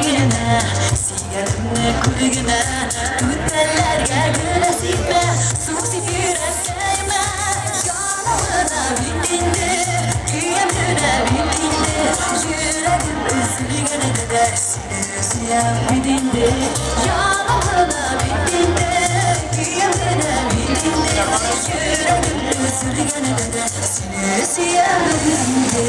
kulguna, sigarimni kulguna, tuttanlarga gulasiba, suvsib yurasayman. Yonimda bitindi, kuyamda bitindi, yuragim uzilganida seni suyab bitindi. Yonimda bitindi, kuyamda bitindi, yuragim uzilganida seni suyab bitindi.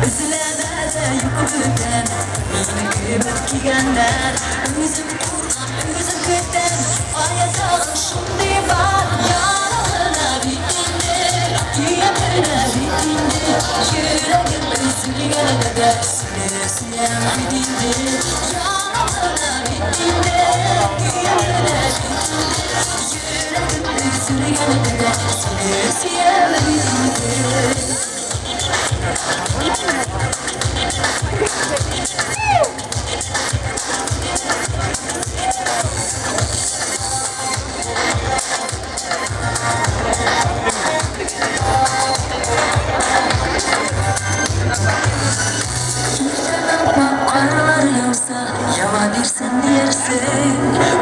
Üzülemeze yukarıdan beni kıymet giyenler Özüm kurban, özüm köten Ayatağım şimdi var Yanına bitindi Diyemene bitindi Yüreğim üzülgene de Seni süyen bitindi Yanına bitindi Diyemene bitindi Yüreğim üzülgene de Seni süyen bitindi. Karlar yağsa yağabilirsin diyersin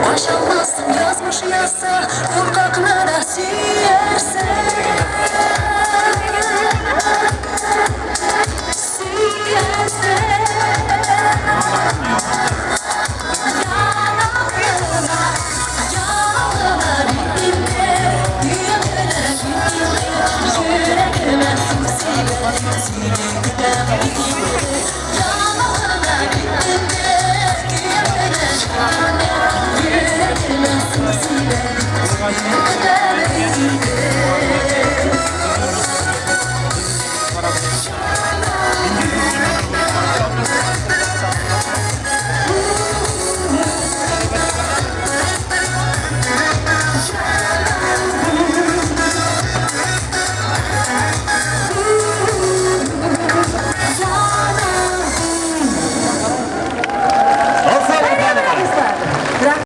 Koşamazsın yazmış yazsa korkaklara siyersin Yüreğime